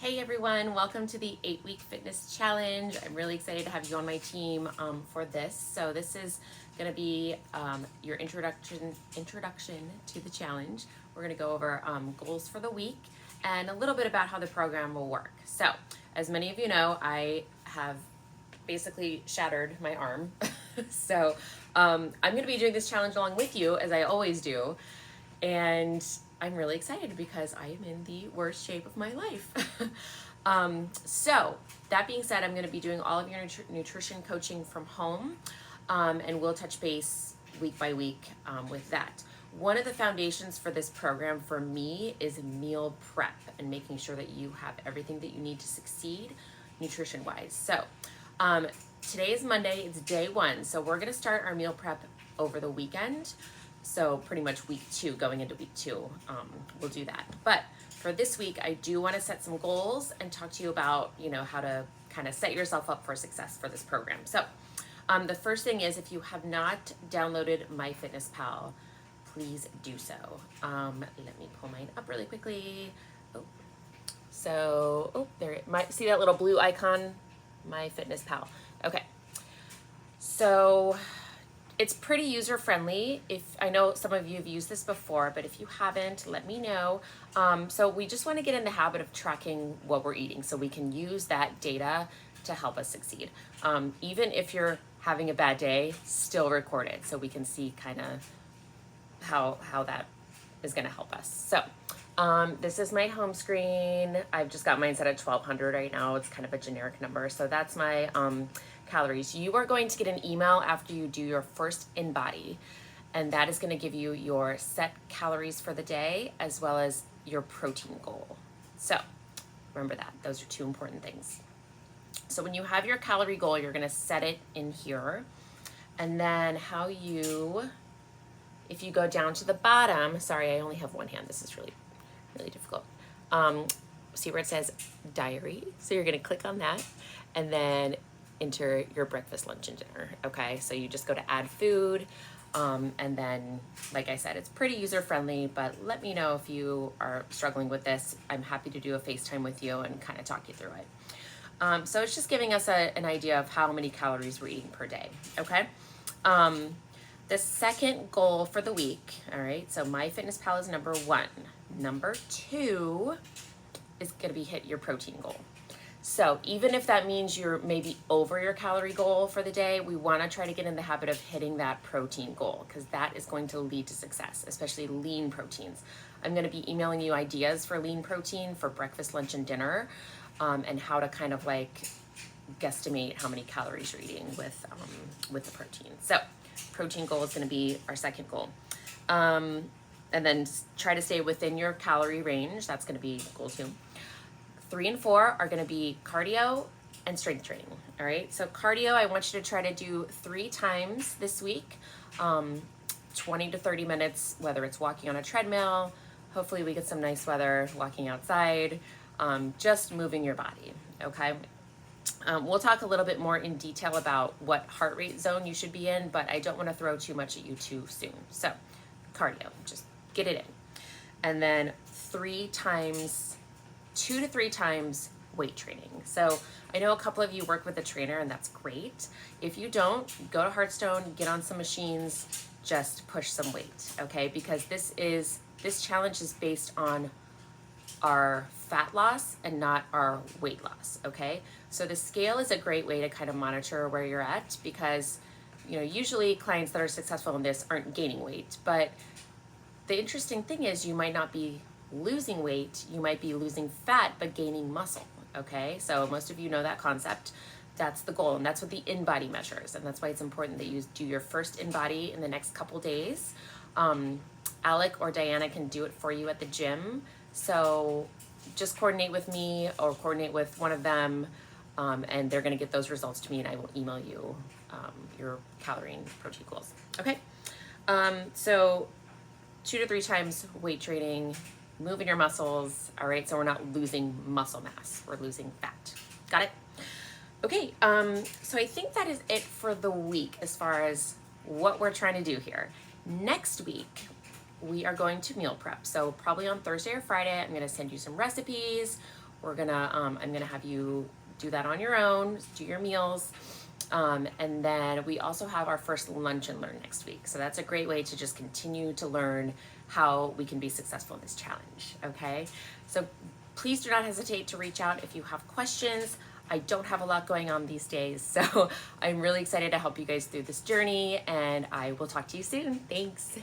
Hey everyone, welcome to the 8-week fitness challenge. I'm really excited to have you on my team for this. So this is going to be your introduction to the challenge. We're going to go over goals for the week and a little bit about how the program will work. So as many of you know, I have basically shattered my arm. So I'm going to be doing this challenge along with you, as I always do. And I'm really excited because I am in the worst shape of my life. So that being said, I'm going to be doing all of your nutrition coaching from home, and we'll touch base week by week with that. One of the foundations for this program for me is meal prep and making sure that you have everything that you need to succeed nutrition wise. So today is Monday, it's day one. So we're going to start our meal prep over the weekend. So pretty much week 2, going into week 2, we'll do that. But for this week, I do want to set some goals and talk to you about, how to kind of set yourself up for success for this program. So the first thing is, if you have not downloaded MyFitnessPal, please do so. Let me pull mine up really quickly. There it might see that little blue icon, MyFitnessPal. Okay. So it's pretty user-friendly. If I know some of you have used this before, but if you haven't, let me know. So we just want to get in the habit of tracking what we're eating so we can use that data to help us succeed. Even if you're having a bad day, still record it so we can see kind of how that is going to help us. So this is my home screen. I've just got mine set at 1200 right now. It's kind of a generic number. So that's my calories. You are going to get an email after you do your first InBody, and that is going to give you your set calories for the day as well as your protein goal. So remember that. Those are 2 important things. So when you have your calorie goal, you're going to set it in here. And then if you go down to the bottom, sorry, I only have one hand. This is really difficult. See where it says diary? So you're going to click on that and then enter your breakfast, lunch, and dinner. Okay, so you just go to add food, and then, like I said, it's pretty user-friendly, but let me know if you are struggling with this. I'm happy to do a FaceTime with you and kind of talk you through it. So it's just giving us an idea of how many calories we're eating per day, okay? The second goal for the week, all right, so MyFitnessPal is number 1. Number 2 is going to be hit your protein goal. So even if that means you're maybe over your calorie goal for the day, we want to try to get in the habit of hitting that protein goal, because that is going to lead to success, especially lean proteins. I'm going to be emailing you ideas for lean protein for breakfast, lunch, and dinner, and how to kind of like guesstimate how many calories you're eating with the protein. So protein goal is going to be our second goal. And then try to stay within your calorie range. That's going to be goal 2. 3 and 4 are going to be cardio and strength training. All right. So cardio, I want you to try to do 3 times this week, 20 to 30 minutes, whether it's walking on a treadmill. Hopefully we get some nice weather, walking outside, just moving your body. Okay. We'll talk a little bit more in detail about what heart rate zone you should be in, but I don't want to throw too much at you too soon. So cardio, just get it in. And then 2 to 3 times weight training. So I know a couple of you work with a trainer, and that's great. If you don't, go to Hearthstone, get on some machines, just push some weight, okay? Because this challenge is based on our fat loss and not our weight loss, okay? So the scale is a great way to kind of monitor where you're at, because usually clients that are successful in this aren't gaining weight, but the interesting thing is you might not be losing weight, you might be losing fat but gaining muscle, okay? So most of you know that concept. That's the goal, and that's what the InBody measures, and that's why it's important that you do your first InBody in the next couple days. Alec or Diana can do it for you at the gym, so just coordinate with me or coordinate with one of them, and they're going to get those results to me, and I will email you your calorie and protein goals. Okay, so 2 to 3 times weight training, moving your muscles. All right, so we're not losing muscle mass, we're losing fat. Got it? Okay, so I think that is it for the week as far as what we're trying to do here. Next week, we are going to meal prep. So probably on Thursday or Friday, I'm going to send you some recipes. I'm gonna have you do that on your own, do your meals. And then we also have our first lunch and learn next week. So that's a great way to just continue to learn how we can be successful in this challenge, okay? So please do not hesitate to reach out if you have questions. I don't have a lot going on these days, so I'm really excited to help you guys through this journey, and I will talk to you soon. Thanks.